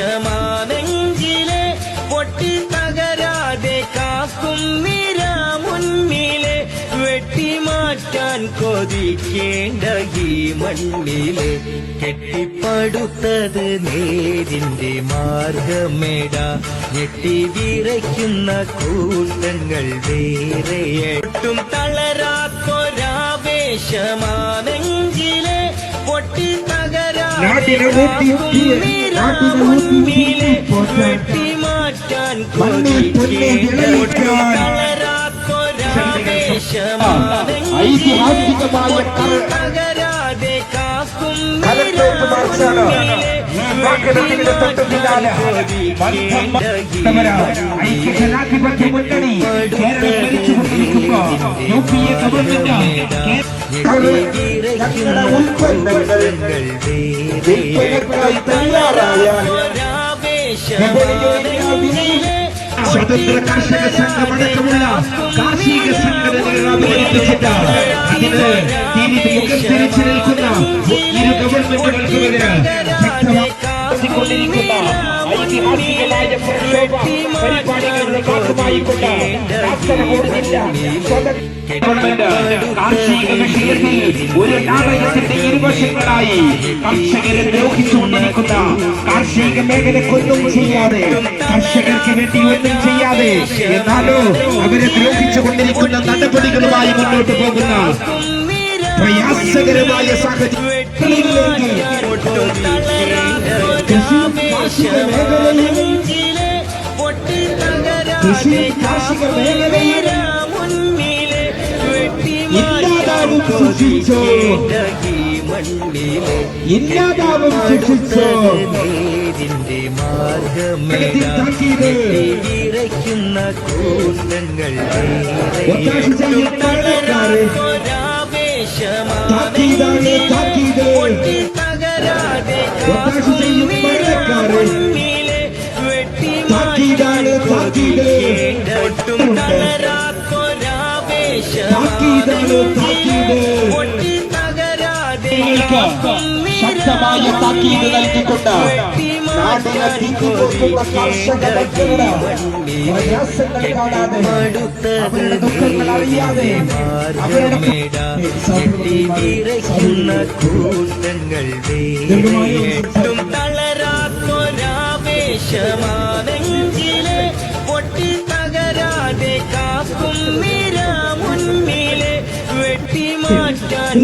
ആവേശമാണെങ്കിലെ പൊട്ടി തകരാതെ കാക്കും നിര മുന്നിലെ വെട്ടിമാറ്റാൻ കൊതിക്കേണ്ട ഈ മണ്ണിലെ കെട്ടിപ്പടുത്തത് നേരിന്റെ മാർഗമേട ഞെട്ടി വിറയ്ക്കുന്ന കൂട്ടങ്ങൾ വേറെയൊട്ടും തളരാത്തൊരാവേശമാണെങ്കിലെ പൊട്ടി തകരാതെ വെട്ടിമാറ്റാൻ കൊതിക്കേണ്ട ഐതിഹാസികമായ തകരാതെ കാക്കും ഐക്യജനാധിപത്യ മുന്നണി കേരളം ഭരിച്ചുകൊണ്ടിരിക്കുക യുപിഎ ഗവൺമെന്റ് ഉൽപ്പന്നങ്ങൾ തയ്യാറായാൽ സ്വതന്ത്ര കർഷക സംഘമടക്കമുള്ള കാർഷിക സംഘടനകൾ അഭിനന്ദിച്ചിട്ട് അതിന് മുഖം തിരിച്ചു നിൽക്കുന്ന ഇരു ഗവൺമെന്റുകൾക്കുമെതിരെ ശക്തമാക്കിക്കൊണ്ടിരിക്കുന്ന ഐതിഹാസികമായ പ്രക്ഷോഭ പരിപാടികളുടെ ഭാഗമായിക്കൊണ്ട് കാസർഗോഡ് ജില്ല ഗവൺമെന്റ് കാർഷിക വിഷയത്തിൽ ഒരു നാണയത്തിന്റെ ഇരുവശങ്ങളായി കർഷകരെ ദ്രോഹിച്ചുകൊണ്ടിരിക്കുന്ന കാർഷിക മേഖലക്കൊന്നും ചെയ്യാതെ കർഷകർക്ക് വേണ്ടി ഒന്നും ചെയ്യാതെ എന്നാലോ അവരെ ദ്രോഹിച്ചുകൊണ്ടിരിക്കുന്ന നടപടികളുമായി മുന്നോട്ട് പോകുന്ന പ്രയാസകരമായ സാഹചര്യങ്ങളിലേക്ക് കൃഷി കാർഷിക മേഖലയിൽ ഇല്ലാതാവും സൂക്ഷിച്ചോ ഇല്ലാതാവും സൂക്ഷിച്ചോ മാർഗമേറയ്ക്കുന്ന കൂട്ടങ്ങൾ തകരാതെ ഒട്ടും ശക്തമായ താക്കീത് നൽകിക്കൊണ്ട് നാടിനെ തീറ്റിപ്പോക്കുന്ന കർഷക ഭക്തരുടെ പ്രയാസങ്ങൾ കാണാതെ അവരുടെ ദുഃഖങ്ങൾ അറിയാതെ അവരുടെ കൂട്ടങ്ങൾ തളരാത്തൊരാവേശമാണെങ്കിലെ പൊട്ടി തകരാതെ കാക്കും നിര മുന്നിലെ വെട്ടിമാറ്റാൻ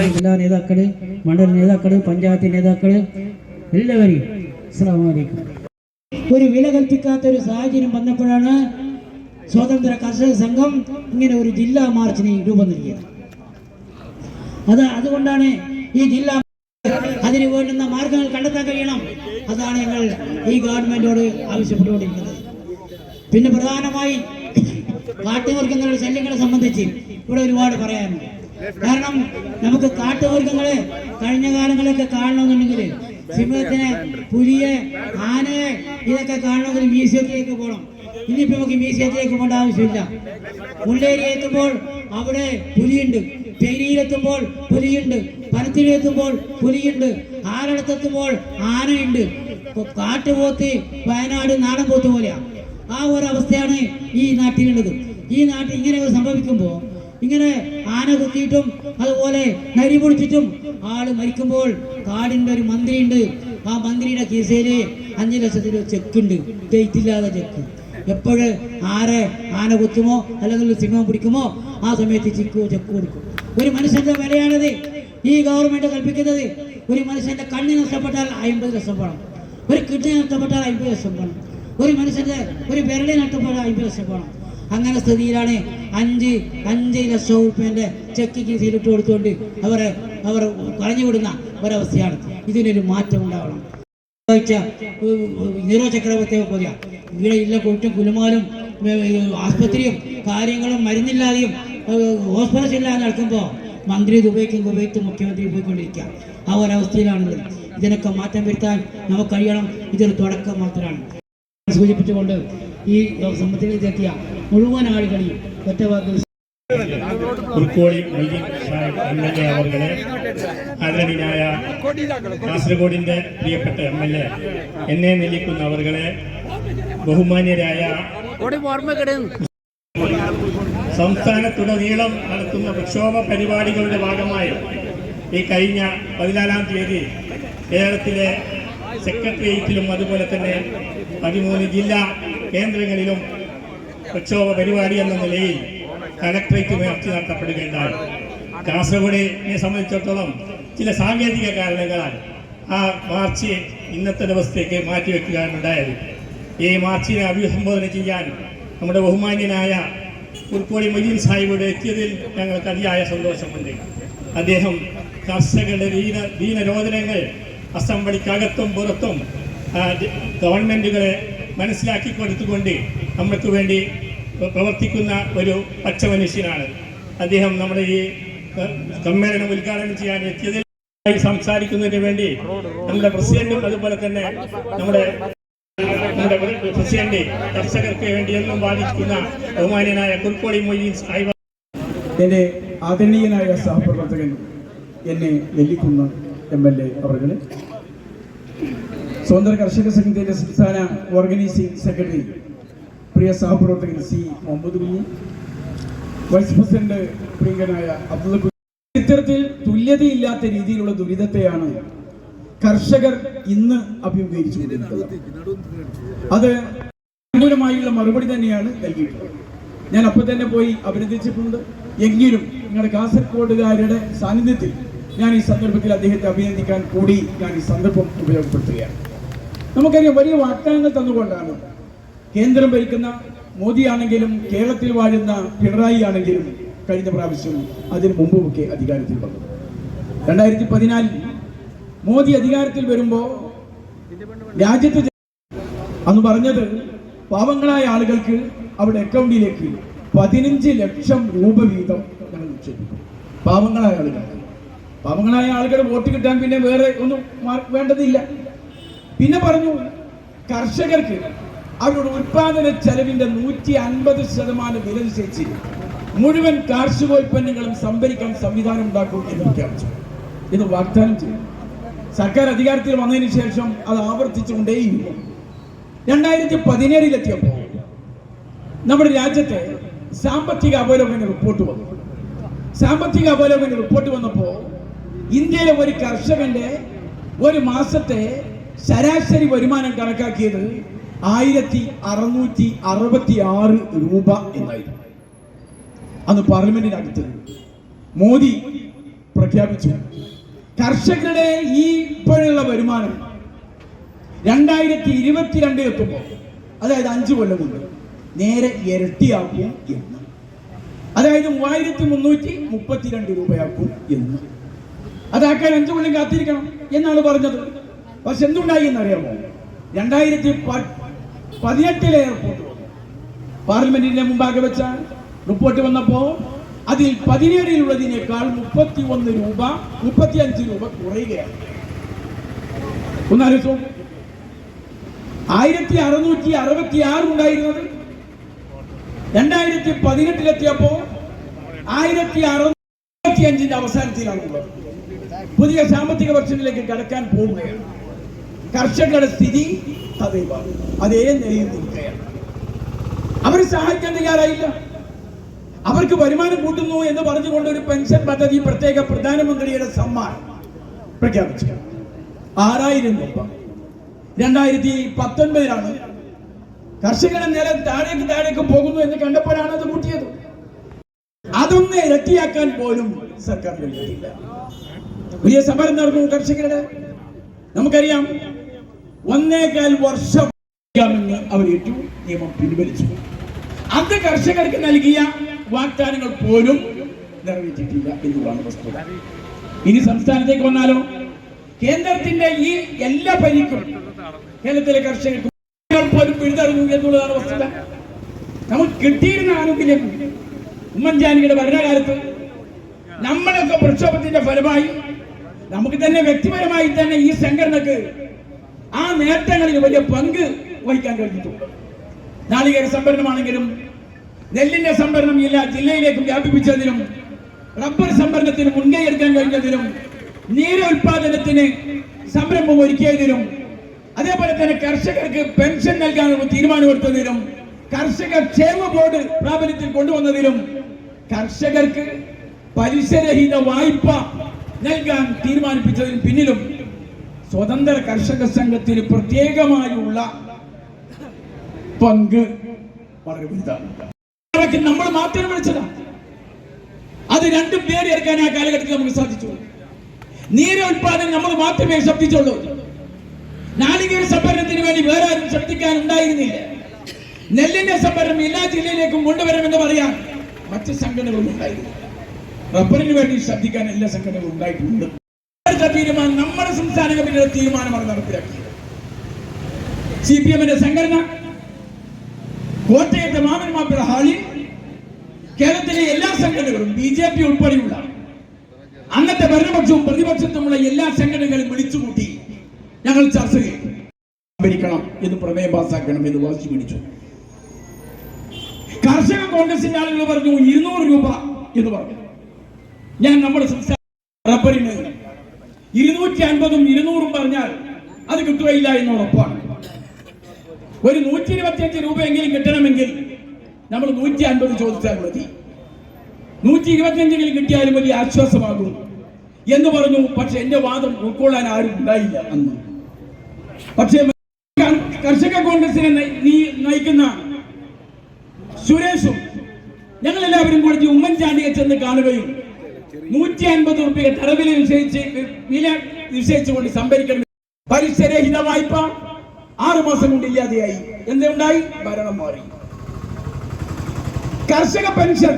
ജില്ലാ നേതാക്കള് മണ്ഡല നേതാക്കള് പഞ്ചായത്ത് നേതാക്കള് എല്ലാവരെയും അസ്സലാമു അലൈക്കും. ഒരു വില കൽപ്പിക്കാത്ത ഒരു സാഹചര്യം വന്നപ്പോഴാണ് സ്വതന്ത്ര കർഷക സംഘം ഇങ്ങനെ ഒരു ജില്ലാ മാർച്ചിന് രൂപം നൽകിയത്. അതുകൊണ്ടാണ് ഈ ജില്ലാ അതിന് വേണ്ടുന്ന മാർഗങ്ങൾ കണ്ടെത്താൻ കഴിയണം. അതാണ് ഞങ്ങൾ ഈ ഗവൺമെന്റിനോട് ആവശ്യപ്പെട്ടുകൊണ്ടിരിക്കുന്നത്. പിന്നെ പ്രധാനമായി കാട്ടുമൃഗങ്ങളുടെ ശല്യങ്ങളെ സംബന്ധിച്ച് ഇവിടെ ഒരുപാട് പറയാനുണ്ട്. കാരണം നമുക്ക് കാട്ടുമൃഗങ്ങളെ കഴിഞ്ഞ കാലങ്ങളൊക്കെ കാണണമെന്നുണ്ടെങ്കിൽ സിംഹത്തിനെ, പുലിയെ, ആനയെ ഇതൊക്കെ കാണണമെങ്കിൽ മ്യൂസിയത്തിലേക്ക് പോകണം. ഇനിയിപ്പോൾ നമുക്ക് മ്യൂസിയത്തിലേക്ക് പോകേണ്ട ആവശ്യമില്ല. മുള്ളേരി എത്തുമ്പോൾ അവിടെ പുലിയുണ്ട്, പെരിയിലെത്തുമ്പോൾ പുലിയുണ്ട്, പനത്തിലെത്തുമ്പോൾ പുലിയുണ്ട്, ആരടത്തെത്തുമ്പോൾ ആനയുണ്ട്. കാട്ടുപോത്ത് വയനാട് നാടൻ പോത്ത് പോലെയാണ്. ആ ഒരവസ്ഥയാണ് ഈ നാട്ടിലുള്ളത്. ഈ നാട്ടിൽ ഇങ്ങനെ സംഭവിക്കുമ്പോൾ ഇങ്ങനെ ആന കുത്തിയിട്ടും അതുപോലെ നരി പൊളിച്ചിട്ടും ആള് മരിക്കുമ്പോൾ കാടിൻ്റെ ഒരു മന്ത്രിയുണ്ട്. ആ മന്ത്രിയുടെ കീസയില് 5 ലക്ഷത്തിന് ചെക്കുണ്ട്, ഡേറ്റ് ഇല്ലാതെ ചെക്ക്. എപ്പോഴ് ആന കുത്തുമോ അല്ലെങ്കിൽ സിംഹം പിടിക്കുമോ ആ സമയത്ത് ചെക്ക് കൊടുക്കും. ഒരു മനുഷ്യന്റെ വിലയാണിത് ഈ ഗവൺമെന്റ് കൽപ്പിക്കുന്നത്. ഒരു മനുഷ്യന്റെ കണ്ണ് നഷ്ടപ്പെട്ടാൽ 50 ലക്ഷം വേണം, ഒരു കിഡ്നി നഷ്ടപ്പെട്ടാൽ 50 ലക്ഷം വേണം, ഒരു മനുഷ്യന്റെ ഒരു വിരളി നഷ്ടപ്പെട്ടാൽ 50 ലക്ഷം വേണം. അങ്ങനെ സ്ഥിതിയിലാണ് 5 ലക്ഷം രൂപേന്റെ ചെക്ക് കീസിലിട്ട് കൊടുത്തുകൊണ്ട് അവർ പറഞ്ഞു വിടുന്ന ഒരവസ്ഥയാണ്. ഇതിനൊരു മാറ്റം ഉണ്ടാവണം. നീരോ ചക്രവർത്തിയെ പോലെ ഇവിടെ ഇല്ല കൊട്ടും കുലുമാലും ആസ്പത്രിയും കാര്യങ്ങളും മരുന്നില്ലാതെയും ഹോസ്പിറ്റൽ ഇല്ലാതെ നടക്കുമ്പോൾ മന്ത്രി ദുബൈക്കും കുവൈത്തും മുഖ്യമന്ത്രി പോയിക്കൊണ്ടിരിക്കുക. ആ ഒരവസ്ഥയിലാണുള്ളത്. ഇതിനൊക്കെ മാറ്റം വരുത്താൻ നമുക്ക് കഴിയണം. ഇതൊരു തുടക്കം മാത്രമാണ്. സൂചിപ്പിച്ചുകൊണ്ട് ഈ സമ്മേളനത്തിലെത്തിയ മുഴുവൻ ആളുകളെയും ഒറ്റ വാക്കിൽ കുർക്കോളി മൊയ്തീൻ സാഹിബ് എംഎൽഎ അവരുടെ ആദരണീയനായ കാസർഗോഡിന്റെ പ്രിയപ്പെട്ട MLA എന്നെ നെല്ലിക്കുന്ന അവർകളെ, ബഹുമാന്യരായ സംസ്ഥാനത്തുടനീളം നടത്തുന്ന പ്രക്ഷോഭ പരിപാടികളുടെ ഭാഗമായി ഈ കഴിഞ്ഞ 14-ാം തീയതി കേരളത്തിലെ സെക്രട്ടേറിയറ്റിലും അതുപോലെ തന്നെ 13 ജില്ലാ കേന്ദ്രങ്ങളിലും പ്രക്ഷോഭ പരിപാടി എന്ന നിലയിൽ കളക്ടറേറ്റ് മാർച്ച് നടത്തപ്പെടുകയുണ്ടായി. കാസർഗോഡിനെ സംബന്ധിച്ചിടത്തോളം ചില സാങ്കേതിക കാരണങ്ങളാൽ ആ മാർച്ച് ഇന്നത്തെ ദിവസത്തേക്ക് മാറ്റിവെക്കുകയാണ് ഉണ്ടായത്. ഈ മാർച്ചിനെ അഭിസംബോധന ചെയ്യാൻ നമ്മുടെ ബഹുമാന്യനായ കുർക്കോളി മൊയ്തീൻ സാഹിബ് എത്തിയതിൽ ഞങ്ങൾക്ക് അതിയായ സന്തോഷമുണ്ട്. അദ്ദേഹം കർഷകരുടെ ദീനരോധനങ്ങൾ അസംബ്ലിക്കകത്തും പുറത്തും ഗവൺമെൻറ്റുകളെ മനസ്സിലാക്കി കൊടുത്തുകൊണ്ട് നമുക്ക് വേണ്ടി പ്രവർത്തിക്കുന്ന ഒരു പച്ച മനുഷ്യനാണ് അദ്ദേഹം. നമ്മുടെ ഈ സമ്മേളനം ഉദ്ഘാടനം ചെയ്യാൻ എത്തിയതിൽ സംസാരിക്കുന്നതിന് വേണ്ടി നമ്മുടെ പ്രസിഡന്റും അതുപോലെ തന്നെ നമ്മുടെ പ്രസിഡന്റ് കർഷകർക്ക് വേണ്ടി എന്നും വാദിക്കുന്ന ബഹുമാന്യനായ കുർക്കോളി മൊയ്തീൻ സാഹിബ്, എൻ്റെ ആദരണീയനായ സഹപ്രവർത്തകൻ എന്നെ നെല്ലിക്കുന്ന MLA അവരുടെ, സ്വതന്ത്ര കർഷക സംഘത്തിന്റെ സംസ്ഥാന ഓർഗനൈസിംഗ് സെക്രട്ടറി പ്രിയ സഹപ്രവർത്തകൻ C. Muhammad Kunhi, vice president പ്രിയങ്കനായ Abdulla കുഞ്ഞി. ഇത്തരത്തിൽ തുല്യതയില്ലാത്ത രീതിയിലുള്ള ദുരിതത്തെയാണ് കർഷകർ ഇന്ന് അഭിമുഖീകരിച്ചുകൊണ്ടിരിക്കുന്നത്. അത് അനുകൂലമായുള്ള മറുപടി തന്നെയാണ് നൽകിയിട്ടുള്ളത്. ഞാൻ അപ്പോൾ തന്നെ പോയി അഭിനന്ദിച്ചിട്ടുണ്ട്. എങ്കിലും നിങ്ങളുടെ കാസർഗോഡുകാരുടെ സാന്നിധ്യത്തിൽ ഞാൻ ഈ സന്ദർഭത്തിൽ അദ്ദേഹത്തെ അഭിനന്ദിക്കാൻ കൂടി ഞാൻ ഈ സന്ദർഭം ഉപയോഗപ്പെടുത്തുകയാണ്. നമുക്കറിയാം, വലിയ വാഗ്ദാനങ്ങൾ തന്നുകൊണ്ടാണ് കേന്ദ്രം ഭരിക്കുന്ന മോദി ആണെങ്കിലും കേരളത്തിൽ വാഴുന്ന പിണറായി ആണെങ്കിലും കഴിഞ്ഞ പ്രാവശ്യം അതിനു മുമ്പുമൊക്കെ അധികാരത്തിൽ വന്നത്. 2014 മോദി അധികാരത്തിൽ വരുമ്പോൾ രാജ്യത്ത് അന്ന് പറഞ്ഞത് പാവങ്ങളായ ആളുകൾക്ക് അവരുടെ അക്കൗണ്ടിലേക്ക് 15 ലക്ഷം രൂപ വീതം ഞങ്ങൾ നിക്ഷേപിക്കും. പാവങ്ങളായ ആളുകൾ വോട്ട് കിട്ടാൻ പിന്നെ വേറെ ഒന്നും വേണ്ടതില്ല. പിന്നെ പറഞ്ഞു കർഷകർക്ക് അവരുടെ ഉൽപാദന ചെലവിന്റെ 150% വില നിശ്ചയിച്ച് മുഴുവൻ കാർഷികോൽപ്പന്നങ്ങളും സംഭരിക്കാൻ സംവിധാനം ഉണ്ടാക്കും എന്ന് പ്രഖ്യാപിച്ചു. ഇത് വാഗ്ദാനം ചെയ്തു. സർക്കാർ അധികാരത്തിൽ വന്നതിന് ശേഷം അത് ആവർത്തിച്ചുകൊണ്ടേയിരുന്നു. 2017 നമ്മുടെ രാജ്യത്തെ സാമ്പത്തിക അവലോകന റിപ്പോർട്ട് വന്നു. സാമ്പത്തിക അവലോകന റിപ്പോർട്ട് വന്നപ്പോൾ ഇന്ത്യയിലെ ഒരു കർഷകന്റെ ഒരു മാസത്തെ ശരാശരി വരുമാനം കണക്കാക്കിയത് 1666 രൂപ എന്നായിരുന്നു. അന്ന് പാർലമെന്റിനകത്ത് മോദി പ്രഖ്യാപിച്ചു കർഷകരുടെ ഈ ഇപ്പോഴുള്ള വരുമാനം 2022 എത്തുമ്പോൾ, അതായത് 5 കൊല്ലം കൊണ്ട് നേരെ ഇരട്ടിയാക്കും എന്ന്, അതായത് 3332 രൂപയാക്കും എന്ന്. അതാക്കാൻ 5 കൊല്ലം കാത്തിരിക്കണം എന്നാണ് പറഞ്ഞത്. പക്ഷെ എന്തുണ്ടായി എന്നറിയാമോ? 2018 റിപ്പോർട്ട് വന്നു. പാർലമെന്റിന്റെ മുമ്പാകെ വെച്ച റിപ്പോർട്ട് വന്നപ്പോ അതിൽ 17-ലുള്ളതിനേക്കാൾ 35 രൂപ കുറയുകയാണ്. ഒന്നാലോചിച്ചോ, 1666 ഉണ്ടായിരുന്നത് 2018 1665 അവസാനത്തിലാണുള്ളത്. പുതിയ സാമ്പത്തിക വർഷത്തിലേക്ക് കടക്കാൻ പോവുകയാണ്. കർഷകരുടെ സ്ഥിതി അതേ നിലയിൽ നിൽക്കുകയാണ്. അവർ സഹായിക്കാൻ തയ്യാറായില്ല. അവർക്ക് വരുമാനം കൂട്ടുന്നു എന്ന് പറഞ്ഞുകൊണ്ട് ഒരു പെൻഷൻ പദ്ധതി പ്രത്യേക പ്രധാനമന്ത്രിയുടെ സമ്മാനം പ്രഖ്യാപിച്ചു. 6000 രൂപ 2019 കർഷകരുടെ നില താഴേക്ക് പോകുന്നു എന്ന് കണ്ടപ്പോഴാണ് അത് കൂട്ടിയത്. അതൊന്ന് ഇരട്ടിയാക്കാൻ പോലും സർക്കാർ കഴിയില്ല. വലിയ സമരം നടന്നു കർഷകരുടെ. നമുക്കറിയാം, 1.25 വർഷം അവർ ഏറ്റു, നിയമം പിൻവലിച്ചു. അത് കർഷകർക്ക് നൽകിയ വാഗ്ദാനങ്ങൾ പോലും നിറവേറ്റിട്ടില്ല എന്നുള്ളതാണ് വസ്തുത. ഇനി സംസ്ഥാനത്തേക്ക് വന്നാലോ, കേന്ദ്രത്തിന്റെ ഈ എല്ലാ പരിക്കും കേരളത്തിലെ കർഷകർക്ക് പോലും പിഴുതറിഞ്ഞു എന്നുള്ളതാണ് വസ്തുത. നമുക്ക് കിട്ടിയിരുന്ന ആനുകൂല്യം ഉമ്മൻചാണ്ടിയുടെ ഭരണകാലത്ത് നമ്മളൊക്കെ പ്രക്ഷോഭത്തിന്റെ ഫലമായി നമുക്ക് തന്നെ വ്യക്തിപരമായി തന്നെ ഈ സംഘടനക്ക് ആ നേട്ടങ്ങളിൽ വലിയ പങ്ക് വഹിക്കാൻ കഴിഞ്ഞിട്ടുണ്ട്. നാളികേര സംഭരണമാണെങ്കിലും നെല്ലിന്റെ സംഭരണം എല്ലാ ജില്ലയിലേക്കും വ്യാപിപ്പിച്ചതിനും റബ്ബർ സംഭരണത്തിന് മുൻകൈ എടുക്കാൻ കഴിഞ്ഞതിനും നീരുൽപാദനത്തിന് സംരംഭം ഒരുക്കിയതിനും അതേപോലെ തന്നെ കർഷകർക്ക് പെൻഷൻ നൽകാനുള്ള തീരുമാനമെടുത്തതിനും കർഷക ക്ഷേമ ബോർഡ് പ്രാബല്യത്തിൽ കൊണ്ടുവന്നതിലും കർഷകർക്ക് പലിശരഹിത വായ്പ നൽകാൻ തീരുമാനിപ്പിച്ചതിന് പിന്നിലും സ്വതന്ത്ര കർഷക സംഘത്തിന് പ്രത്യേകമായുള്ള പങ്ക് വളരെ വലുതാണ്. നമ്മൾ മാത്രം വിളിച്ചതാണ്. അത് രണ്ടും പേരെടുക്കാൻ ആ കാലഘട്ടത്തിൽ നമുക്ക് സാധിച്ചു. നീരുൽപാദനം നമ്മൾ മാത്രമേ ശബ്ദിച്ചുള്ളൂ. നാളികേര സംഭരണത്തിന് വേണ്ടി വേറെ ആരും ശബ്ദിക്കാൻ ഉണ്ടായിരുന്നില്ല. നെല്ലിന്റെ സംഭരണം എല്ലാ ജില്ലയിലേക്കും കൊണ്ടുവരണമെന്ന് പറയാൻ മറ്റ് സംഘടനകളും ഉണ്ടായിരുന്നില്ല. റബ്ബറിന് വേണ്ടി ശബ്ദിക്കാൻ എല്ലാ സംഘടനകളും ഉണ്ടായിട്ടുണ്ട്. തീരുമാനം നമ്മുടെ സംസ്ഥാന കമ്മിറ്റിയുടെ തീരുമാനമാണ് നടപ്പിലാക്കിയത്. CPM സംഘടന കോട്ടയത്തെ മാമൻ മാപ്പിള ഹാളിൽ കേരളത്തിലെ എല്ലാ സംഘടനകളും BJP ഉൾപ്പെടെയുള്ള അന്നത്തെ ഭരണപക്ഷവും പ്രതിപക്ഷത്തുമുള്ള എല്ലാ സംഘടനകളും വിളിച്ചുകൂട്ടി ഞങ്ങൾ ചർച്ച ചെയ്തു. ഭരിക്കണം എന്ന് പ്രമേയം പാസാക്കണം എന്ന് വാശി പിടിച്ചു. കർഷക കോൺഗ്രസിന്റെ ആളുകൾ പറഞ്ഞു 200 രൂപ എന്ന് പറഞ്ഞു. ഞാൻ നമ്മുടെ സംസ്ഥാന റബ്ബറിന് 250ഉം 200ഉം പറഞ്ഞാൽ അത് കിട്ടുകയില്ല എന്ന് ഉറപ്പാണ്. ഒരു 125 രൂപയെങ്കിലും കിട്ടണമെങ്കിൽ നമ്മൾ 150 ചോദിച്ചാൽ മതി. 125 കിട്ടിയാലും വലിയ ആശ്വാസമാകും എന്ന് പറഞ്ഞു. പക്ഷെ എന്റെ വാദം ഉൾക്കൊള്ളാൻ ആരും ഉണ്ടായില്ല അന്ന്. പക്ഷേ കർഷക കോൺഗ്രസിനെ നയിക്കുന്ന സുരേഷും ഞങ്ങളെല്ലാവരും കൂടി ഉമ്മൻചാണ്ടിയെ ചെന്ന് കാണുകയും 150 രൂപ തറവില നിശ്ചയിച്ചുകൊണ്ട് സംഭരിക്കണം. പലിശരഹിത വായ്പ 6 മാസം കൊണ്ട് ഇല്ലാതെയായി. എന്തുണ്ടായി? ഭരണം മാറി. കർഷക പെൻഷൻ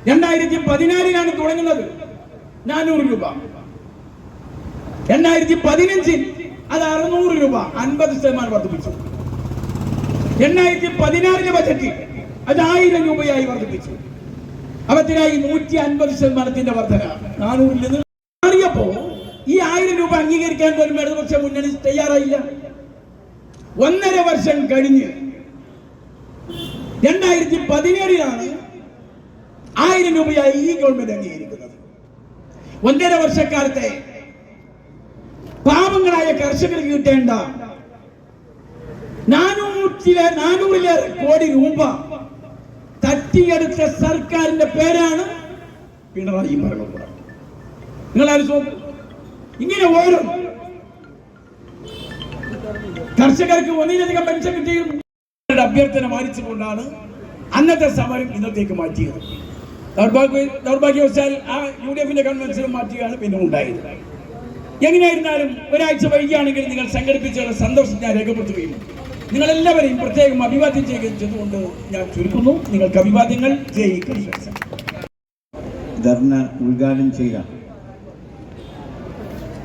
2014 തുടങ്ങുന്നത് 400 രൂപ. 2015 അത് 600 രൂപ, 50% വർദ്ധിപ്പിച്ചു. 2016 ബജറ്റിൽ അത് 1000 രൂപയായി വർദ്ധിപ്പിച്ചു. അവത്തിനായി 150% വർധന. 400 നിന്ന് മാറിയപ്പോ ഈ 1000 രൂപ അംഗീകരിക്കാൻ പോലും ഇടതുപക്ഷ മുന്നണി തയ്യാറായില്ല. 1.5 വർഷം കഴിഞ്ഞ് 2017 1000 രൂപയായി ഈ ഗവൺമെന്റ് അംഗീകരിക്കുന്നത്. 1.5 വർഷക്കാലത്തെ പാവങ്ങളായ കർഷകർക്ക് കിട്ടേണ്ട 400-ലേറെ കോടി രൂപ തട്ടിയെടുത്ത സർക്കാരിന്റെ പേരാണ് പിണറായി ഭരണകൂടം. നിങ്ങൾ ആലോചിച്ചു, ഇങ്ങനെ ഓരോ കർഷകർക്ക് ഒന്നിലധികം പെൻഷൻ കിട്ടിയും അഭ്യർത്ഥന മാനിച്ചുകൊണ്ടാണ് അന്നത്തെ സമരം ഇന്നത്തേക്ക് മാറ്റിയത്. ദൗർഭാഗ്യവശാൽ ആ UDF കൺവെൻഷനും മാറ്റിയാണ് പിന്നെ ഉണ്ടായത്. എങ്ങനെയായിരുന്നാലും ഒരാഴ്ച വൈകിയാണെങ്കിൽ നിങ്ങൾ സംഘടിപ്പിച്ചുള്ള സന്തോഷം ഞാൻ രേഖപ്പെടുത്തുകയും നിങ്ങളെല്ലാവരെയും പ്രത്യേകം അഭിവാദ്യം ചെയ്യുകയും ചെയ്തുകൊണ്ട് ഞാൻ ചുരുക്കുന്നു. നിങ്ങൾക്ക് അഭിവാദ്യങ്ങൾ. ജയ് കർഷക സംഘം. ധർണ ഉദ്ഘാടനം ചെയ്ത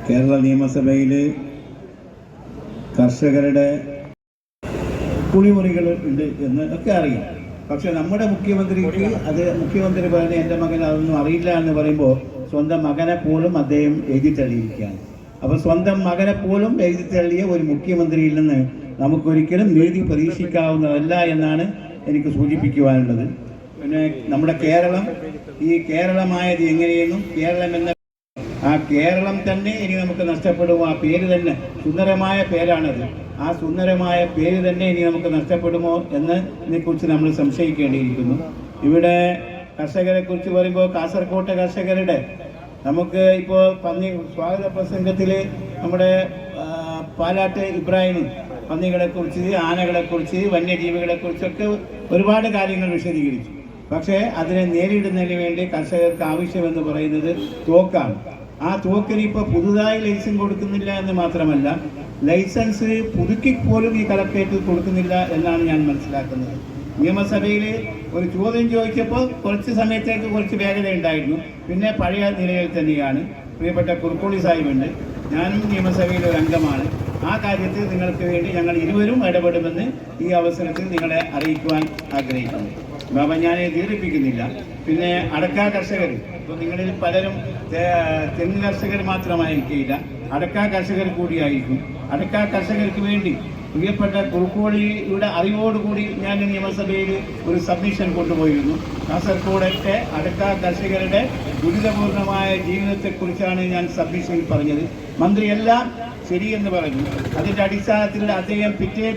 കേരള നിയമസഭയിൽ കർഷകരുടെ കുളിമുറികൾ ഉണ്ട് എന്ന് ഒക്കെ അറിയാം. പക്ഷെ നമ്മുടെ മുഖ്യമന്ത്രിക്ക് അത് മുഖ്യമന്ത്രി പറഞ്ഞ എൻ്റെ മകൻ അതൊന്നും അറിയില്ല എന്ന് പറയുമ്പോൾ സ്വന്തം മകനെ പോലും അദ്ദേഹം എഴുതിത്തള്ളിയിരിക്കുകയാണ്. അപ്പോൾ സ്വന്തം മകനെ പോലും എഴുതിത്തള്ളിയ ഒരു മുഖ്യമന്ത്രിയിൽ നിന്ന് നമുക്കൊരിക്കലും നീതി പ്രതീക്ഷിക്കാവുന്നതല്ല എന്നാണ് എനിക്ക് സൂചിപ്പിക്കുവാനുള്ളത്. പിന്നെ നമ്മുടെ കേരളം, ഈ കേരളമായത് എങ്ങനെയെന്നും കേരളം എന്ന ആ കേരളം തന്നെ ഇനി നമുക്ക് നഷ്ടപ്പെടുമോ? ആ പേര് തന്നെ സുന്ദരമായ പേരാണത്. ആ സുന്ദരമായ പേര് തന്നെ ഇനി നമുക്ക് നഷ്ടപ്പെടുമോ എന്നതിനെക്കുറിച്ച് നമ്മൾ സംശയിക്കേണ്ടിയിരിക്കുന്നു. ഇവിടെ കർഷകരെ കുറിച്ച് പറയുമ്പോൾ കാസർകോട്ടെ കർഷകരുടെ നമുക്ക് ഇപ്പോൾ സ്വാഗത പ്രസംഗത്തിൽ നമ്മുടെ പാലാട്ട് ഇബ്രാഹിം പന്നികളെക്കുറിച്ച്, ആനകളെക്കുറിച്ച്, വന്യജീവികളെക്കുറിച്ചൊക്കെ ഒരുപാട് കാര്യങ്ങൾ വിശദീകരിച്ചു. പക്ഷേ അതിനെ നേരിടുന്നതിന് വേണ്ടി കർഷകർക്ക് ആവശ്യമെന്ന് പറയുന്നത് തോക്കാണ്. ആ തോക്കിന് ഇപ്പോൾ പുതുതായി ലൈസൻസ് കൊടുക്കുന്നില്ല എന്ന് മാത്രമല്ല, ലൈസൻസ് പുതുക്കി പോലും ഈ കളക്ടറേറ്റിൽ കൊടുക്കുന്നില്ല എന്നാണ് ഞാൻ മനസ്സിലാക്കുന്നത്. നിയമസഭയിൽ ഒരു ചോദ്യം ചോദിച്ചപ്പോൾ കുറച്ച് സമയത്തേക്ക് കുറച്ച് വേഗത ഉണ്ടായിരുന്നു. പിന്നെ പഴയ നിലയിൽ തന്നെയാണ്. പ്രിയപ്പെട്ട കുറുക്കോളി സാഹിബുണ്ട്, ഞാനും നിയമസഭയിൽ ഒരു അംഗമാണ്. ആ കാര്യത്തിൽ നിങ്ങൾക്ക് വേണ്ടി ഞങ്ങൾ ഇരുവരും ഇടപെടുമെന്ന് ഈ അവസരത്തിൽ നിങ്ങളെ അറിയിക്കുവാൻ ആഗ്രഹിക്കുന്നു. ബാബ, ഞാൻ ദീർഘിപ്പിക്കുന്നില്ല. പിന്നെ അടക്ക കർഷകർ, ഇപ്പോൾ നിങ്ങളിൽ പലരും തെങ്ങ് കർഷകർ മാത്രമായിരിക്കില്ല, അടക്ക കർഷകർ കൂടിയായിരിക്കും. അടക്ക കർഷകർക്ക് വേണ്ടി പ്രിയപ്പെട്ട കുറുക്കോളിയുടെ അറിവോടുകൂടി ഞാൻ നിയമസഭയിൽ ഒരു സബ്മിഷൻ കൊണ്ടുപോയിരുന്നു. കാസർഗോഡത്തെ അടക്ക കർഷകരുടെ ദുരിതപൂർണമായ ജീവിതത്തെക്കുറിച്ചാണ് ഞാൻ സബ്മിഷനിൽ പറഞ്ഞത്. മന്ത്രിയെല്ലാം ശരിയെന്ന് പറഞ്ഞു. അതിൻ്റെ അടിസ്ഥാനത്തിൽ അദ്ദേഹം പിറ്റേ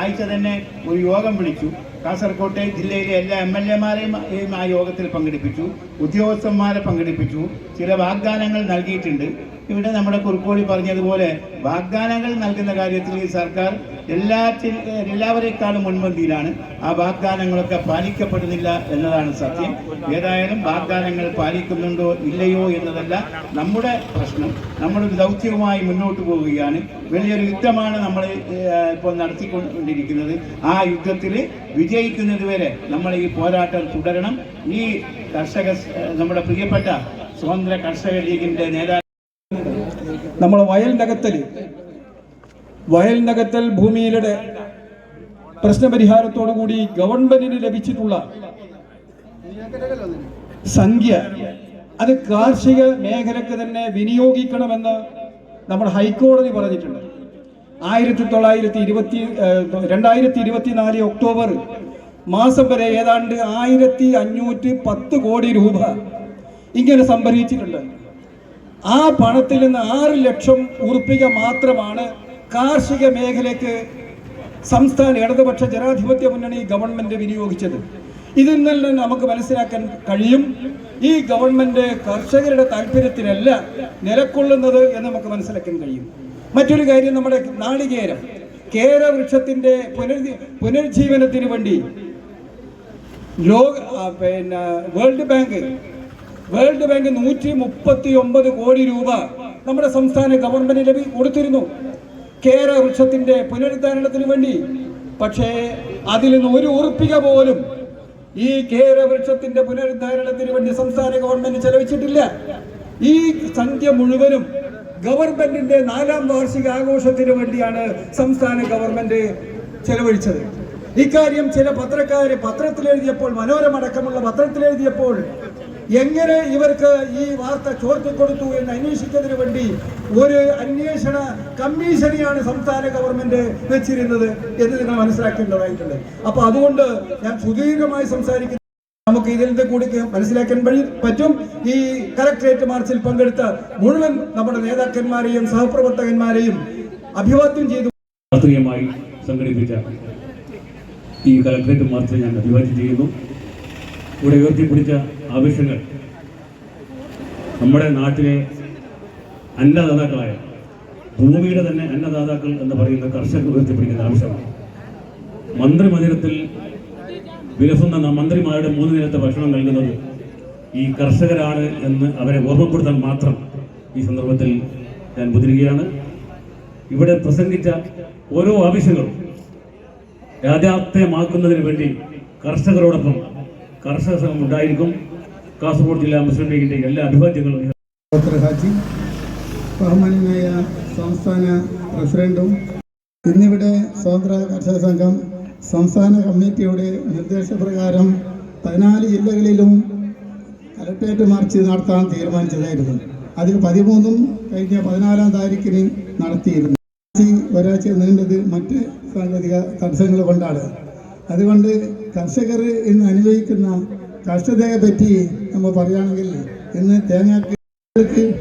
ആഴ്ച തന്നെ ഒരു യോഗം വിളിച്ചു. കാസർകോട്ടെ ജില്ലയിലെ എല്ലാ MLA-മാരെയും ആ യോഗത്തിൽ പങ്കെടുപ്പിച്ചു, ഉദ്യോഗസ്ഥന്മാരെ പങ്കെടുപ്പിച്ചു, ചില വാഗ്ദാനങ്ങൾ നൽകിയിട്ടുണ്ട്. ഇവിടെ നമ്മുടെ കുറുക്കോളി പറഞ്ഞതുപോലെ വാഗ്ദാനങ്ങൾ നൽകുന്ന കാര്യത്തിൽ ഈ സർക്കാർ എല്ലാവരെക്കാളും മുൻപന്തിയിലാണ്. ആ വാഗ്ദാനങ്ങളൊക്കെ പാലിക്കപ്പെടുന്നില്ല എന്നതാണ് സത്യം. ഏതായാലും വാഗ്ദാനങ്ങൾ പാലിക്കുന്നുണ്ടോ ഇല്ലയോ എന്നതല്ല നമ്മുടെ പ്രശ്നം. നമ്മളൊരു ദൗത്യവുമായി മുന്നോട്ട് പോവുകയാണ്. വലിയൊരു യുദ്ധമാണ് നമ്മൾ ഇപ്പോൾ നടത്തിക്കൊണ്ടിരിക്കുന്നത്. ആ യുദ്ധത്തിൽ വിജയിക്കുന്നത് വരെ നമ്മൾ ഈ പോരാട്ടം തുടരണം. ഈ നമ്മുടെ പ്രിയപ്പെട്ട സ്വതന്ത്ര കർഷക ലീഗിന്റെ നേതാക്കൾ നമ്മൾ വയൽ നകത്തൽ ഭൂമിയിലെ പ്രശ്നപരിഹാരത്തോടുകൂടി ഗവൺമെന്റിന് ലഭിച്ചിട്ടുള്ള സംഖ്യ അത് കാർഷിക മേഖലക്ക് തന്നെ വിനിയോഗിക്കണമെന്ന് നമ്മുടെ ഹൈക്കോടതി പറഞ്ഞിട്ടുണ്ട്. 2024 ഒക്ടോബർ മാസം വരെ ഏതാണ്ട് 1510 കോടി രൂപ ഇങ്ങനെ സംഭരിച്ചിട്ടുണ്ട്. ആ പണത്തിൽ നിന്ന് 6 ലക്ഷം ഉറുപ്പിക മാത്രമാണ് കാർഷിക മേഖലയ്ക്ക് സംസ്ഥാന ഇടതുപക്ഷ ജനാധിപത്യ മുന്നണി ഗവൺമെന്റ് വിനിയോഗിച്ചത്. ഇതിൽ നിന്ന് നമുക്ക് മനസ്സിലാക്കാൻ കഴിയും ഈ ഗവൺമെന്റ് കർഷകരുടെ താല്പര്യത്തിനല്ല നിലകൊള്ളുന്നത് എന്ന് നമുക്ക് മനസ്സിലാക്കാൻ കഴിയും. മറ്റൊരു കാര്യം, നമ്മുടെ നാളികേരം കേരവൃക്ഷത്തിന്റെ പുനരുജ്ജീവനത്തിന് വേണ്ടി വേൾഡ് ബാങ്ക് 139 കോടി രൂപ നമ്മുടെ സംസ്ഥാന ഗവൺമെന്റ് കൊടുത്തിരുന്നു കേരവൃക്ഷത്തിന്റെ പുനരുദ്ധാരണത്തിന് വേണ്ടി. പക്ഷേ അതിൽ നിന്ന് 1 ഉറുപ്പിക പോലും ഈ കേരവൃക്ഷത്തിന്റെ പുനരുദ്ധാരണത്തിന് വേണ്ടി സംസ്ഥാന ഗവൺമെന്റ് ചെലവഴിച്ചിട്ടില്ല. ഈ സംഖ്യ മുഴുവനും ഗവൺമെന്റിന്റെ 4ാം വാർഷിക ആഘോഷത്തിന് വേണ്ടിയാണ് സംസ്ഥാന ഗവൺമെന്റ് ചെലവഴിച്ചത്. ഇക്കാര്യം ചില പത്രത്തിലെഴുതിയപ്പോൾ, മനോരമ അടക്കമുള്ള പത്രത്തിലെഴുതിയപ്പോൾ എങ്ങനെ ഇവർക്ക് ഈ വാർത്ത ചോർത്തിക്കൊടുത്തു എന്ന് അന്വേഷിക്കുന്നതിന് വേണ്ടി ഒരു അന്വേഷണ കമ്മീഷനെയാണ് സംസ്ഥാന ഗവൺമെന്റ് വെച്ചിരുന്നത് എന്ന് നിങ്ങൾ മനസ്സിലാക്കേണ്ടതായിട്ടുണ്ട്. അപ്പൊ അതുകൊണ്ട് ഞാൻ സുദീർഘമായി സംസാരിക്കുന്നു. നമുക്ക് ഇതിൽ നിന്ന് കൂടി മനസ്സിലാക്കാൻ പറ്റും. ഈ കലക്ട്രേറ്റ് മാർച്ചിൽ പങ്കെടുത്ത മുഴുവൻ നമ്മുടെ നേതാക്കന്മാരെയും സഹപ്രവർത്തകന്മാരെയും അഭിവാദ്യം ചെയ്തു. ശാസ്ത്രീയമായി സംഘടിപ്പിച്ച ഈ കലക്ട്രേറ്റ് മാർച്ച് ഞാൻ അഭിവാദ്യം ചെയ്യുന്നു. ഇവിടെ ഉയർത്തിപ്പിടിച്ച ആവശ്യങ്ങൾ നമ്മുടെ നാട്ടിലെ അന്നദാതാക്കളായ ഭൂമിയുടെ തന്നെ അന്നദാതാക്കൾ എന്ന് പറയുന്ന കർഷകർ ഉയർത്തിപ്പിടിക്കുന്ന ആവശ്യമാണ്. മന്ത്രിമന്ദിരത്തിൽ വിലസുന്ന മന്ത്രിമാരുടെ 3 നേരത്തെ ഭക്ഷണം നൽകുന്നത് ഈ കർഷകരാണ് എന്ന് അവരെ ഓർമ്മപ്പെടുത്താൻ മാത്രം ഈ സന്ദർഭത്തിൽ ഞാൻ മുതിരുകയാണ്. ഇവിടെ പ്രസംഗിച്ച ഓരോ ആവശ്യങ്ങളും യാഥാർത്ഥ്യമാക്കുന്നതിന് വേണ്ടി കർഷകരോടൊപ്പം കർഷക സംഘം ഉണ്ടായിരിക്കും. കാസർഗോഡ് ജില്ലാ മുസ്ലിം ലീഗിന്റെ എല്ലാ അഭിവാദ്യങ്ങളും. ബഹുമാന്യനായ സംസ്ഥാന പ്രസിഡന്റും ഇന്നിവിടെ സ്വതന്ത്ര കർഷക സംഘം സംസ്ഥാന കമ്മിറ്റിയുടെ നിർദ്ദേശപ്രകാരം 14 ജില്ലകളിലും കലക്ട്രേറ്റ് മാർച്ച് നടത്താൻ തീരുമാനിച്ചതായിരുന്നു. അതിൽ 13 കഴിഞ്ഞ 14-ാം താരീഖിന് നടത്തിയിരുന്നു. ഒരാഴ്ച നീണ്ടത് മറ്റ് സാങ്കേതിക തടസ്സങ്ങൾ കൊണ്ടാണ്. അതുകൊണ്ട് കർഷകർ ഇന്ന് അനുഭവിക്കുന്ന കർഷകരെ പറ്റി നമ്മൾ പറയുകയാണെങ്കിൽ ഇന്ന് തേങ്ങക്ക്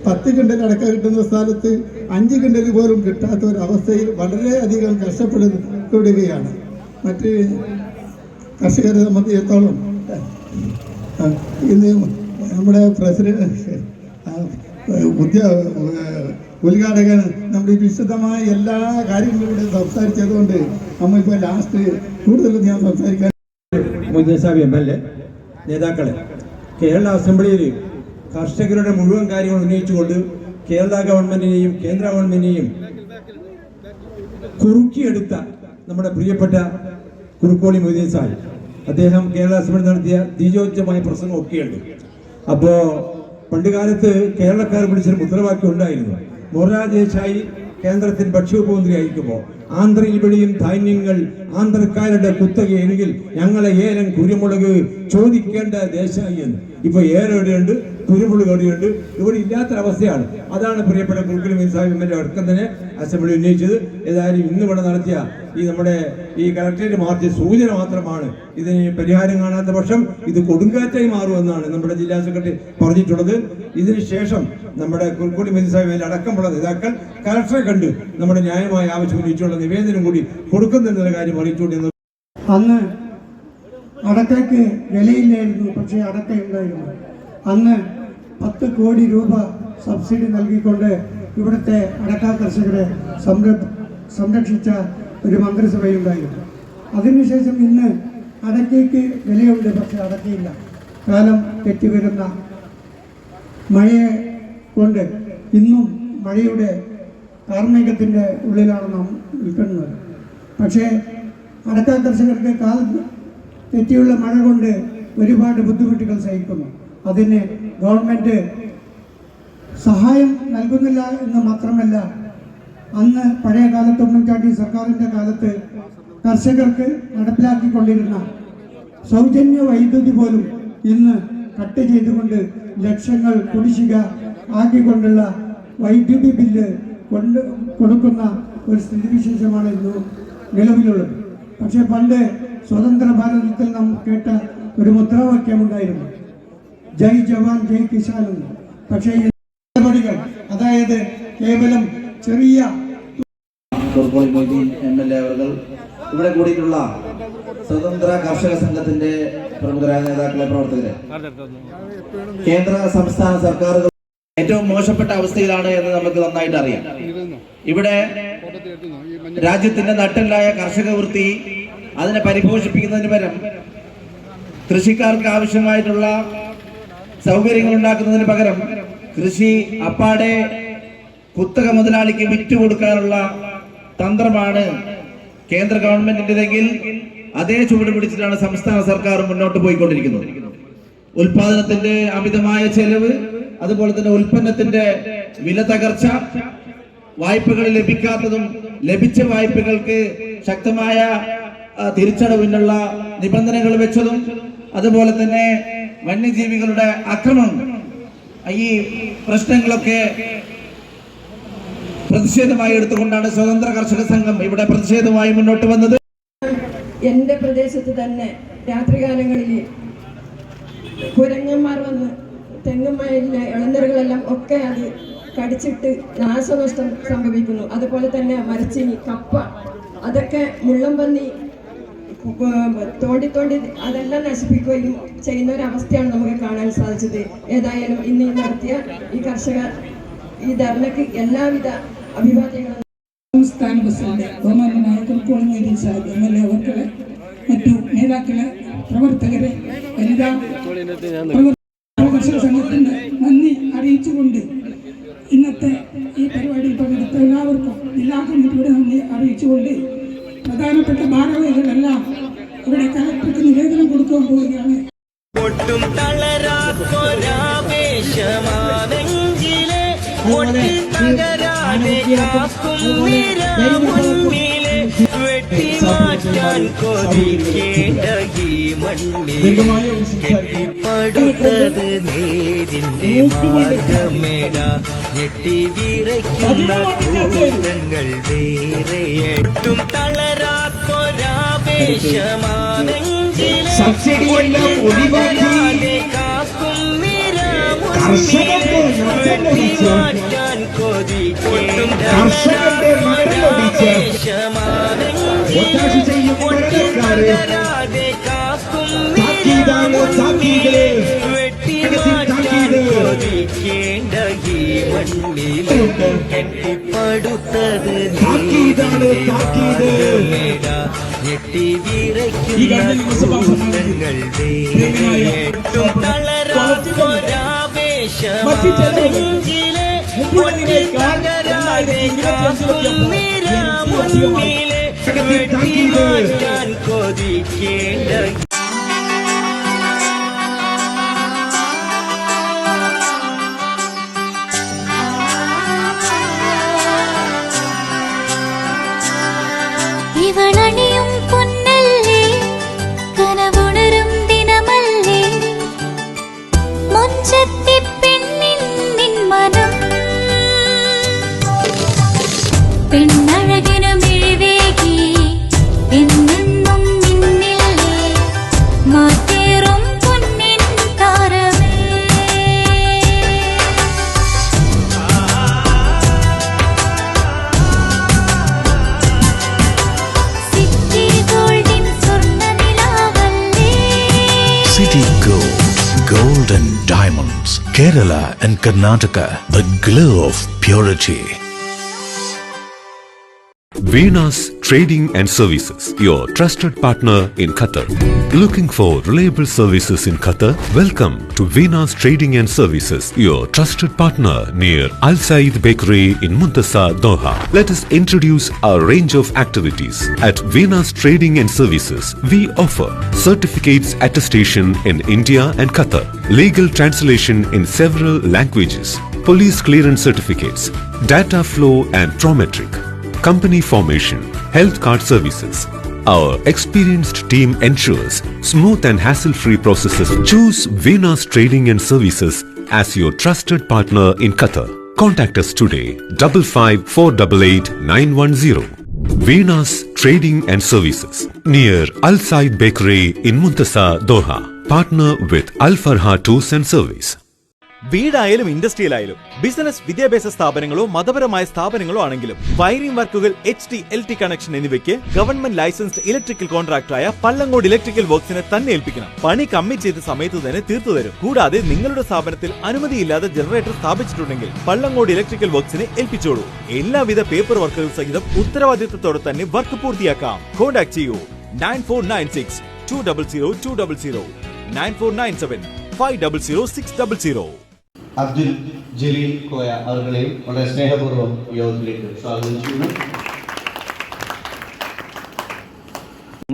10 കിണ്ടൽ അടക്ക കിട്ടുന്ന സ്ഥലത്ത് 5 കിണ്ടൽ പോലും കിട്ടാത്ത ഒരവസ്ഥയിൽ വളരെയധികം കഷ്ടപ്പെടുകയാണ്. മറ്റ് കർഷകരെ സംബന്ധിച്ചിടത്തോളം ഇന്ന് നമ്മുടെ പ്രസിഡന്റ് ഉദ്ഘാടകൻ നമ്മുടെ വിശദമായ എല്ലാ കാര്യങ്ങളിലൂടെ സംസാരിച്ചതുകൊണ്ട് നമ്മളിപ്പോൾ ലാസ്റ്റ് കൂടുതലും ഞാൻ സംസാരിക്കാൻ മുജസാബി MLA നേതാക്കളെ കേരള അസംബ്ലിയിൽ കർഷകരുടെ മുഴുവൻ കാര്യങ്ങൾ ഉന്നയിച്ചുകൊണ്ട് കേരള ഗവൺമെന്റിനെയും കേന്ദ്ര ഗവൺമെന്റിനെയും കുറുക്കിയെടുത്ത നമ്മുടെ പ്രിയപ്പെട്ട കുറുക്കോളി മൊയ്തീൻ സാഹിബ്, അദ്ദേഹം കേരള അസംബ്ലി നടത്തിയ തീജോജ്ജമായ പ്രസംഗം ഒക്കെയുണ്ട്. അപ്പോൾ പണ്ടുകാലത്ത് കേരളക്കാർ വിളിച്ചൊരു മുദ്രാവാക്യം ഉണ്ടായിരുന്നു. മൊറാർജി ദേശായി കേന്ദ്രത്തിൽ ഭക്ഷ്യവകുപ്പ് മന്ത്രിയായിരിക്കുമ്പോൾ ആന്ധ്രയിൽ വെളിയും ധാന്യങ്ങൾ ആന്ധ്രക്കാരുടെ കുത്തകയെങ്കിൽ ഞങ്ങളെ ഏലം കുരുമുളക് ചോദിക്കേണ്ട ദേശായി എന്ന്. ഇപ്പൊ ഏലം എവിടെയുണ്ട്, കുരുമുളക് കൊടിയുണ്ട്, ഇവിടെ ഇല്ലാത്തൊരവസ്ഥയാണ്. അതാണ് പ്രിയപ്പെട്ട കുൽക്കുൽ മൊയ്തീൻ സാഹിബ് എം.എൽ.എ അടക്കം തന്നെ അസംബ്ലി ഉന്നയിച്ചത്. ഏതായാലും ഇന്ന് ഇവിടെ നടത്തിയ നമ്മുടെ ഈ കളക്ടറേറ്റ് മാർച്ച് സൂചന മാത്രമാണ്. ഇതിന് പരിഹാരം കാണാത്ത പക്ഷം ഇത് കൊടുങ്കാറ്റായി മാറുമെന്നാണ് നമ്മുടെ ജില്ലാ സെക്രട്ടറി പറഞ്ഞിട്ടുള്ളത്. ഇതിനുശേഷം നമ്മുടെ കുൽക്കുൽ മൊയ്തീൻ സാഹിബ് അടക്കമുള്ള നേതാക്കൾ കളക്ടറെ കണ്ട് നമ്മുടെ ന്യായമായ ആവശ്യം ഉന്നയിച്ചുള്ള നിവേദനം കൂടി കൊടുക്കുന്നെന്നുള്ള കാര്യം അറിയിച്ചുകൊണ്ട് അന്ന് അടക്കയ്ക്ക് വിലയില്ലായിരുന്നു, പക്ഷേ അടക്കയുണ്ടായിരുന്നു. അന്ന് 10 കോടി രൂപ സബ്സിഡി നൽകിക്കൊണ്ട് ഇവിടുത്തെ അടക്ക കർഷകരെ സംരക്ഷിച്ച ഒരു മന്ത്രിസഭയുണ്ടായിരുന്നു. അതിനുശേഷം ഇന്ന് അടക്കയ്ക്ക് വിലയുണ്ട്, പക്ഷെ അടക്കയില്ല. കാലം തെറ്റിവരുന്ന മഴയെ കൊണ്ട് ഇന്നും മഴയുടെ കാർമേഘത്തിൻ്റെ ഉള്ളിലാണ് നാം നിൽക്കുന്നത്. പക്ഷേ അടക്ക കർഷകർക്ക് കാലം തെറ്റിയുള്ള മഴ കൊണ്ട് ഒരുപാട് ബുദ്ധിമുട്ടുകൾ സഹിക്കുന്നു. അതിന് ഗവൺമെൻറ് സഹായം നൽകുന്നില്ല എന്ന് മാത്രമല്ല, അന്ന് പഴയ കാലത്ത് ഉമ്മൻചാണ്ടി സർക്കാരിൻ്റെ കാലത്ത് കർഷകർക്ക് നടപ്പിലാക്കിക്കൊണ്ടിരുന്ന സൗജന്യ വൈദ്യുതി പോലും ഇന്ന് കട്ട് ചെയ്തുകൊണ്ട് ലക്ഷങ്ങൾ കുടിശ്ശിക ആക്കിക്കൊണ്ടുള്ള വൈദ്യുതി ബില്ല് കൊടുക്കുന്ന ഒരു സ്ഥിതിവിശേഷമാണ് ഇന്ന് നിലവിലുള്ളത്. പക്ഷേ പണ്ട് സ്വതന്ത്ര ഭാരതത്തിൽ നാം കേട്ട ഒരു മുദ്രാവാക്യമുണ്ടായിരുന്നു, ജയ് ജവാൻ ജയ് കിസാൻ എന്ന്. പക്ഷേ ഈ നടപടികൾ, അതായത് കേവലം ചെറിയ കുർക്കോളി മൊയ്തീൻ എം.എൽ.എ അവർ ഇവിടെ കൂടിയിട്ടുള്ള സ്വതന്ത്ര കർഷക സംഘത്തിന്റെ പ്രമുഖരായ നേതാക്കളെ, പ്രവർത്തകരെ, കേന്ദ്ര സംസ്ഥാന സർക്കാരുകൾ ഏറ്റവും മോശപ്പെട്ട അവസ്ഥയിലാണ് എന്ന് നമുക്ക് നന്നായിട്ട് അറിയാം. ഇവിടെ രാജ്യത്തിന്റെ നട്ടെല്ലായ കർഷക വൃത്തി അതിനെ പരിപോഷിപ്പിക്കുന്നതിന് പകരം കൃഷിക്കാർക്ക് ആവശ്യമായിട്ടുള്ള സൗകര്യങ്ങൾ ഉണ്ടാക്കുന്നതിന് പകരം കൃഷി അപ്പാടെ കുത്തക മുതലാളിക്ക് വിറ്റുകൊടുക്കാനുള്ള തന്ത്രമാണ് കേന്ദ്ര ഗവൺമെന്റിന്റെതെങ്കിൽ അതേ ചുവട് പിടിച്ചിട്ടാണ് സംസ്ഥാന സർക്കാർ മുന്നോട്ട് പോയിക്കൊണ്ടിരിക്കുന്നത്. ഉൽപാദനത്തിന്റെ അമിതമായ ചെലവ്, അതുപോലെ തന്നെ ഉൽപ്പന്നത്തിന്റെ വില തകർച്ച, വായ്പകൾ ലഭിക്കാത്തതും ലഭിച്ച വായ്പകൾക്ക് ശക്തമായ തിരിച്ചടവിനുള്ള നിബന്ധനകൾ വെച്ചതും, അതുപോലെ തന്നെ വന്യജീവികളുടെ അക്രമം, ഈ പ്രശ്നങ്ങളൊക്കെ പ്രതിഷേധമായി എടുത്തുകൊണ്ടാണ് സ്വതന്ത്ര കർഷക സംഘം ഇവിടെ പ്രതിഷേധമായി മുന്നോട്ട് വന്നത്. എൻ്റെ പ്രദേശത്ത് തന്നെ രാത്രികാലങ്ങളിൽ കുരങ്ങന്മാർ വന്ന് തെങ്ങുമയിലെ ഇളനീറുകളെല്ലാം ഒക്കെ അത് കടിച്ചിട്ട് നാശനഷ്ടം സംഭവിക്കുന്നു. അതുപോലെ തന്നെ മരച്ചീനി, കപ്പ, അതൊക്കെ മുള്ളംപന്നി തോണ്ടി അതെല്ലാം നശിപ്പിക്കുകയും ചെയ്യുന്ന ഒരവസ്ഥയാണ് നമുക്ക് കാണാൻ സാധിച്ചത്. ഏതായാലും ഇന്ന് നടത്തിയ ഈ കർഷക ഈ ധർണയ്ക്ക് എല്ലാവിധ അഭിവാദ്യങ്ങളും. സംസ്ഥാന പ്രസിഡന്റ് ബഹുമാനനായ കുൽക്കോളി മൊയ്തീൻ സാഹിബ് എം.എൽ.എ അവർകളെ, മറ്റു നേതാക്കളെ, പ്രവർത്തകരെ, വനിതാ കർഷക സംഘത്തിന് നന്ദി അറിയിച്ചുകൊണ്ട് ഇന്നത്തെ ഈ പരിപാടിയിൽ പങ്കെടുത്ത എല്ലാവർക്കും ജില്ലാ കമ്മിറ്റിയുടെ നന്ദി അറിയിച്ചുകൊണ്ട് പ്രധാനപ്പെട്ട ഭാരവാഹികളെല്ലാം ഇവിടെ കലക്ടർക്ക് നിവേദനം കൊടുക്കാൻ പോവുകയാണ്. ഒട്ടും തളരാത്തൊരാവേശമാണെങ്കിലേ ഒട്ടി തകരാതെ കാക്കും നിരാമുന്നിലെ വെട്ടിമാറ്റാൻ കൊതിക്കേണ്ട ഈ മണ്ണിൽ കെട്ടിപ്പടുത്തത് നേരിന്റെ മാർഗമേട ഞെട്ടി വിറയ്ക്കുന്ന കൂട്ടങ്ങൾ വേറെ. ഒട്ടും തളരാത്തൊരാവേശമാണെങ്കിലേ കാക്കും നിരാമുന്നിലെ വെട്ടിമാറ്റാൻ കൊതിക്കേണ്ട ഒട്ടരാതെ കാക്കും വെട്ടിമാറ്റാൻ കൊതിക്കേണ്ട ഈ മണ്ണിൽ കെട്ടിപ്പടുത്തത് ഞെട്ടി വിറയ്ക്കുന്ന കൂട്ടങ്ങൾ വേട്ടും തളരാവേശമാണെങ്കിലേ ഒട്ടി തകരാതെ കാക്കും നിരാമുന്നിലെ വെട്ടിമാറ്റാൻ കൊതിക്കേണ്ട. ഇവളണിയും പൊന്നല്ലേ, കനവുണരും ദിനമല്ലേ, മുഞ്ചത്തി പെണ്ണഴകിനു മിഴിവേകി എന്നെന്നും മിന്നില്ലേ മാറ്റേറും പൊന്നിൻ താരമേ. സിറ്റി ഗോൾഡിൻ സ്വർണ്ണനിലാവല്ലേ. City Gold, Gold and Diamonds, Kerala and Karnataka, the glow of purity. Venus Trading and Services, your trusted partner in Qatar. Looking for reliable services in Qatar? Welcome to Venus Trading and Services, your trusted partner near Al Said Bakery in Muntasa, Doha. Let us introduce our range of activities. At Venus Trading and Services, we offer certificates attestation in India and Qatar, legal translation in several languages, police clearance certificates, data flow and Prometric, company formation, health card services. Our experienced team ensures smooth and hassle-free processes. Choose Venus Trading and Services as your trusted partner in Qatar. Contact us today 55488910. Venus Trading and Services near Al Said Bakery in Muntasa, Doha. Partner with Al Farha Tours and Service. വീടായാലും ഇൻഡസ്ട്രിയലായാലും business വിദ്യാഭ്യാസ സ്ഥാപനങ്ങളോ മതപരമായ സ്ഥാപനങ്ങളോ ആണെങ്കിലും wiring വർക്കുകൾ HT LT connection എന്നിവയ്ക്ക് government licensed electrical കോൺട്രാക്ടറായ പള്ളങ്ങോട് ഇലക്ട്രിക്കൽ വർക്സിനെ തന്നെ ഏൽപ്പിക്കണം. പണി കമ്മിറ്റ് ചെയ്ത സമയത്ത് തന്നെ തീർത്തു തരും. കൂടാതെ നിങ്ങളുടെ സ്ഥാപനത്തിൽ അനുമതിയില്ലാതെ ജനറേറ്റർ സ്ഥാപിച്ചിട്ടുണ്ടെങ്കിൽ പള്ളങ്ങോട് ഇലക്ട്രിക്കൽ വർക്സിനെ ഏൽപ്പിച്ചോളൂ. എല്ലാവിധ പേപ്പർ വർക്കുകൾ സഹിതം ഉത്തരവാദിത്തത്തോടെ തന്നെ വർക്ക് പൂർത്തിയാക്കാം. കോൺടാക്ട് ചെയ്യൂ 9496 200 200 9497 500 600. അബ്ദുൽ ജലീൽ കോയ അവர்களെയും വളരെ സ്നേഹപൂർവ്വം യോഗത്തിലേക്ക് സ്വാഗതം ചെയ്യുന്നു.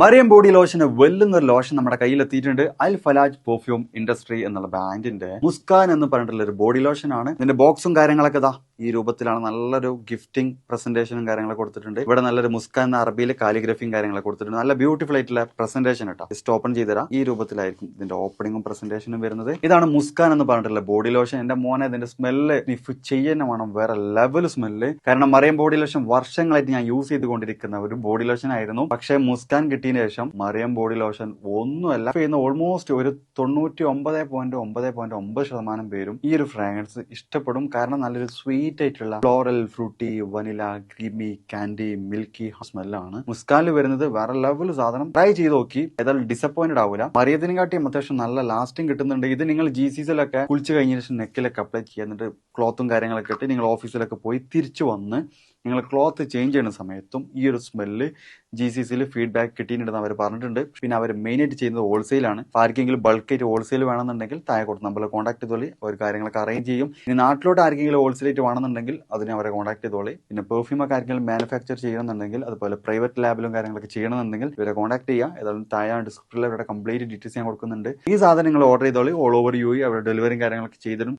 മറിയം ബോഡി ലോഷന് വെല്ലുന്ന ഒരു ലോഷൻ നമ്മുടെ കയ്യിലെത്തിയിട്ടുണ്ട്. അൽ ഫലാജ് പെർഫ്യൂം ഇൻഡസ്ട്രി എന്നുള്ള ബ്രാൻഡിന്റെ മുസ്കാൻ എന്ന് പറഞ്ഞിട്ടുള്ള ഒരു ബോഡി ലോഷൻ ആണ്. ഇതിന്റെ ബോക്സും കാര്യങ്ങളൊക്കെ ഇതാ ഈ രൂപത്തിലാണ്. നല്ലൊരു ഗിഫ്റ്റിംഗ് പ്രസന്റേഷനും കാര്യങ്ങളൊക്കെ കൊടുത്തിട്ടുണ്ട്. ഇവിടെ നല്ലൊരു മുസ്കാൻ എന്ന അറബിയിലെ കാലിഗ്രഫിയും കാര്യങ്ങളൊക്കെ കൊടുത്തിട്ടുണ്ട്. നല്ല ബ്യൂട്ടിഫുൾ ആയിട്ടുള്ള പ്രസന്റേഷൻ കേട്ടോ. ജസ്റ്റ് ഓപ്പൺ ചെയ്തുതരാം. ഈ രൂപത്തിലായിരിക്കും ഇതിന്റെ ഓപ്പണിംഗും പ്രസന്റേഷനും വരുന്നത്. ഇതാണ് മുസ്കാൻ എന്ന് പറഞ്ഞിട്ടുള്ള ബോഡി ലോഷൻ. എന്റെ മോനെ ഇതിന്റെ സ്മെല്ല് സ്നിഫ് ചെയ്യുന്ന വേണം, വേറെ ലെവൽ സ്മെല്ല്. കാരണം മറിയം ബോഡി ലോഷൻ വർഷങ്ങളായിട്ട് ഞാൻ യൂസ് ചെയ്തുകൊണ്ടിരിക്കുന്ന ഒരു ബോഡി ലോഷൻ ആയിരുന്നു. പക്ഷേ മുസ്കാൻ കിട്ടിയതിന് ശേഷം മറിയം ബോഡി ലോഷൻ ഒന്നുമല്ല ചെയ്യുന്ന ഓൾമോസ്റ്റ് ഒരു 99.9% പേരും ഈ ഒരു ഫ്രാഗ്രൻസ് ഇഷ്ടപ്പെടും. കാരണം നല്ലൊരു സ്വീറ്റ് ആയിട്ടുള്ള floral, fruity, vanilla, creamy, candy, milky സ്മെല്ലാണ് മുസ്കാനിൽ വരുന്നത്. വേറെ ലെവൽ സാധനം. ട്രൈ ചെയ്ത് നോക്കി, ഏതായാലും ഡിസപ്പോയിന്റഡ് ആവില്ല. മറിയത്തിനെ കാട്ടിയും അത്യാവശ്യം നല്ല ലാസ്റ്റിംഗ് കിട്ടുന്നുണ്ട്. ഇത് നിങ്ങൾ GCCയിലൊക്കെ കുളിച്ച് കഴിഞ്ഞ ശേഷം നെക്കിലൊക്കെ അപ്ലൈ ചെയ്യുക. എന്നിട്ട് ക്ലോത്തും കാര്യങ്ങളൊക്കെ ഇട്ട് നിങ്ങൾ ഓഫീസിലൊക്കെ പോയി തിരിച്ചു വന്ന് നിങ്ങൾ ക്ലോത്ത് ചേഞ്ച് ചെയ്യുന്ന സമയത്തും ഈ ഒരു സ്മെല്ല് GCCയിൽ ഫീഡ്ബാക്ക് കിട്ടിയിട്ടുണ്ടെന്ന് അവർ പറഞ്ഞിട്ടുണ്ട്. പിന്നെ അവർ മെയിനായിട്ട് ചെയ്യുന്നത് ഹോൾസെയിലാണ്. ആർക്കെങ്കിലും ബൾക്കായിട്ട് ഹോൾസെയിൽ വേണമെന്നുണ്ടെങ്കിൽ താഴെ കൊടുത്ത് നമ്മളെ കോൺടാക്ട് ചെയ്തോളി. അവർ കാര്യങ്ങളൊക്കെ അറേഞ്ച് ചെയ്യും. ഇനി നാട്ടിലോട്ട് ആർക്കെങ്കിലും ഹോൾസെയിലായിട്ട് വേണമെന്നുണ്ടെങ്കിൽ അതിനെ അവരെ കോൺടാക്ട് ചെയ്തോളി. പിന്നെ പെർഫ്യൂമൊക്കെ ആർക്കെങ്കിലും മാനുഫാക്ചർ ചെയ്യണമെന്നുണ്ടെങ്കിൽ അതുപോലെ പ്രൈവറ്റ് ലാബിലും കാര്യങ്ങളൊക്കെ ചെയ്യണമെന്നുണ്ടെങ്കിൽ ഇവരെ കോൺടാക്ട് ചെയ്യുക. ഏതായാലും താഴെ ഡിസ്ക്രിപ്ഷനിൽ അവരുടെ കംപ്ലീറ്റ് ഡീറ്റെയിൽസ് ഞാൻ കൊടുക്കുന്നുണ്ട്. ഈ സാധനങ്ങൾ ഓർഡർ ചെയ്തോളി. ഓൾ ഓവർ UAE അവരുടെ ഡെലിവറിയും കാര്യങ്ങളൊക്കെ ചെയ്തിടും.